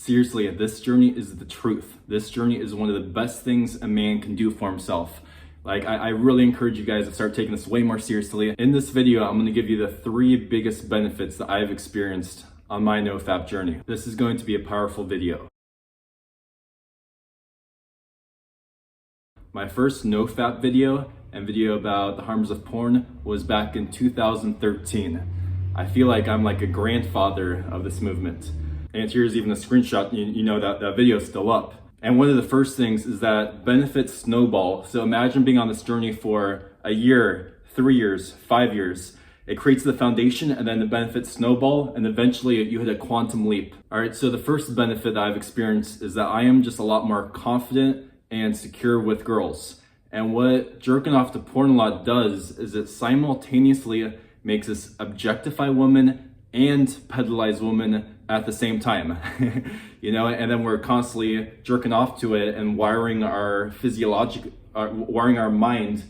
seriously, this journey is the truth. This journey is one of the best things a man can do for himself. Like, I really encourage you guys to start taking this way more seriously. In this video, I'm gonna give you the 3 biggest benefits that I've experienced on my NoFap journey. This is going to be a powerful video. My first NoFap video and video about the harms of porn was back in 2013. I feel like I'm like a grandfather of this movement. And here's even a screenshot, you know that video is still up. And one of the first things is that benefits snowball. So imagine being on this journey for a year, 3 years, 5 years. It creates the foundation, and then the benefits snowball, and eventually you hit a quantum leap. All right, so the first benefit that I've experienced is that I am just a lot more confident and secure with girls. And what jerking off to porn a lot does is it simultaneously makes us objectify women and pedalize women at the same time. You know, and then we're constantly jerking off to it and wiring our wiring our mind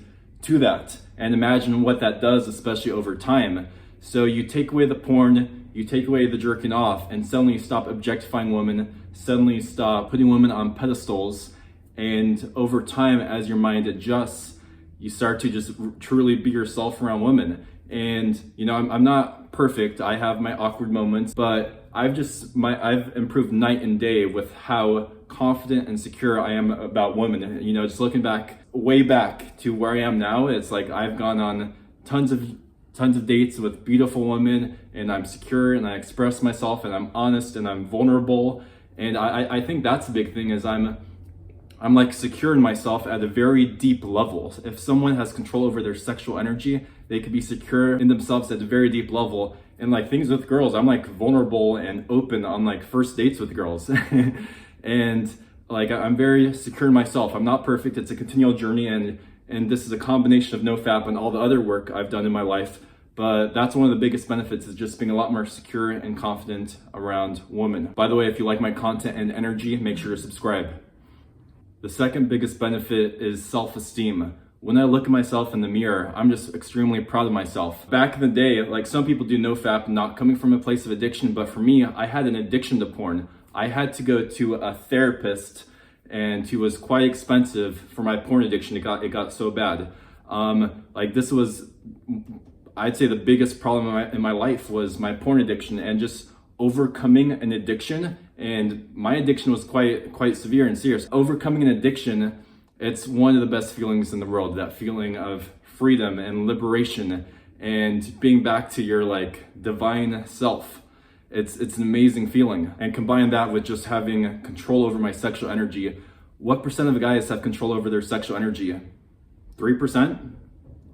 to that. And imagine what that does, especially over time. So you take away the porn, you take away the jerking off, and suddenly you stop objectifying women, suddenly you stop putting women on pedestals, and over time, as your mind adjusts, you start to just truly be yourself around women. And you know, I'm not perfect, I have my awkward moments, but I've improved night and day with how confident and secure I am about women. You know, just looking back, way back to where I am now, it's like I've gone on tons of dates with beautiful women, and I'm secure and I express myself and I'm honest and I'm vulnerable. And I think that's the big thing, is I'm like secure in myself at a very deep level. If someone has control over their sexual energy, they could be secure in themselves at a very deep level. And like things with girls, I'm like vulnerable and open on like first dates with girls. And like I'm very secure in myself. I'm not perfect, it's a continual journey, and this is a combination of NoFap and all the other work I've done in my life. But that's one of the biggest benefits, is just being a lot more secure and confident around women. By the way, if you like my content and energy, make sure to subscribe. The second biggest benefit is self-esteem. When I look at myself in the mirror, I'm just extremely proud of myself. Back in the day, like some people do NoFap not coming from a place of addiction, but for me, I had an addiction to porn. I had to go to a therapist, and he was quite expensive for my porn addiction. It got so bad. Like this was, I'd say the biggest problem in my life was my porn addiction, and just overcoming an addiction. And my addiction was quite severe and serious. Overcoming an addiction, it's one of the best feelings in the world, that feeling of freedom and liberation and being back to your like divine self. It's an amazing feeling. And combine that with just having control over my sexual energy. What percent of the guys have control over their sexual energy? 3%?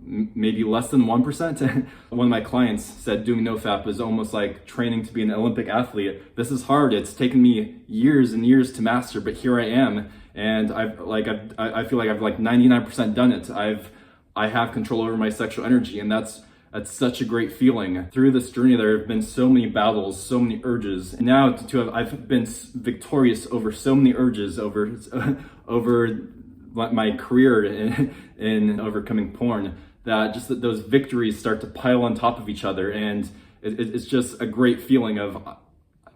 Maybe less than 1%. One of my clients said doing NoFap is almost like training to be an Olympic athlete. This is hard. It's taken me years and years to master, but here I am, and I feel like I've like 99% done it. I have control over my sexual energy, and that's such a great feeling. Through this journey, there have been so many battles, so many urges. And now I've been victorious over so many urges over my career in overcoming porn, that those victories start to pile on top of each other, and it's just a great feeling of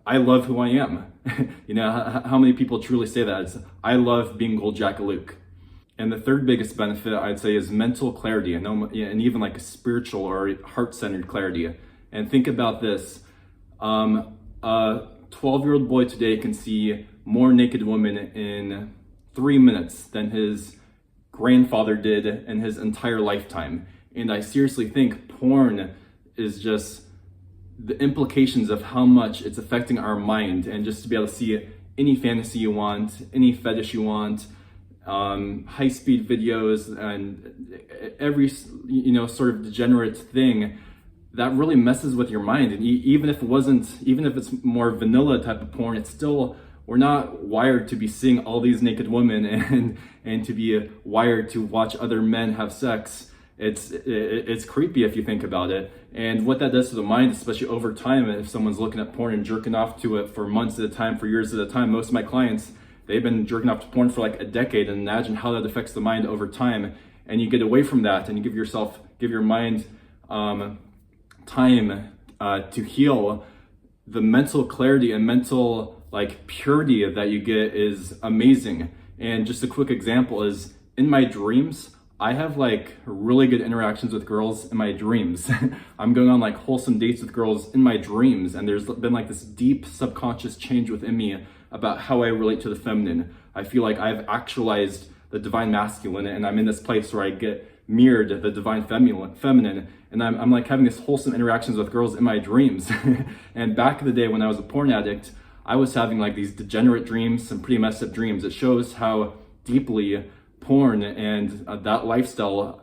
I love who I am. You know, how many people truly say that? It's, I love being GoldJacketLuke. And the third biggest benefit, I'd say, is mental clarity, and even like a spiritual or heart-centered clarity. And think about this. A 12-year-old boy today can see more naked women in 3 minutes than his grandfather did in his entire lifetime. And I seriously think porn is just the implications of how much it's affecting our mind, and just to be able to see any fantasy you want, any fetish you want, high-speed videos, and every sort of degenerate thing that really messes with your mind. And even if it's more vanilla type of porn, it's still, we're not wired to be seeing all these naked women and to be wired to watch other men have sex. It's creepy if you think about it. And what that does to the mind, especially over time, if someone's looking at porn and jerking off to it for months at a time, for years at a time. Most of my clients, they've been jerking off to porn for like a decade, and imagine how that affects the mind over time. And you get away from that, and you give your mind time to heal. The mental clarity and mental like purity that you get is amazing. And just a quick example is in my dreams, I have like really good interactions with girls in my dreams. I'm going on like wholesome dates with girls in my dreams, and there's been like this deep subconscious change within me about how I relate to the feminine. I feel like I've actualized the divine masculine, and I'm in this place where I get mirrored the divine feminine, and I'm like having this wholesome interactions with girls in my dreams. And back in the day when I was a porn addict, I was having like these degenerate dreams, some pretty messed up dreams. It shows how deeply porn and that lifestyle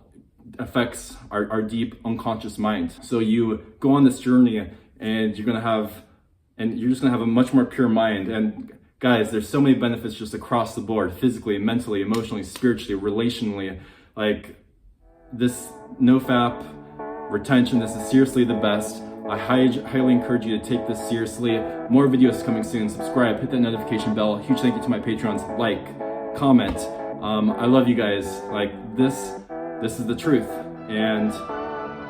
affects our deep unconscious mind. So you go on this journey and you're just gonna have a much more pure mind. And guys, there's so many benefits just across the board, physically, mentally, emotionally, spiritually, relationally. Like this NoFap retention, this is seriously the best. I highly encourage you to take this seriously. More videos coming soon. Subscribe, hit that notification bell. Huge thank you to my patrons. Like, comment. I love you guys. Like this is the truth, and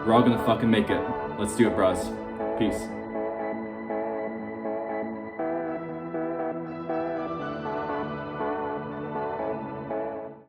we're all gonna fucking make it. Let's do it, bros. Peace.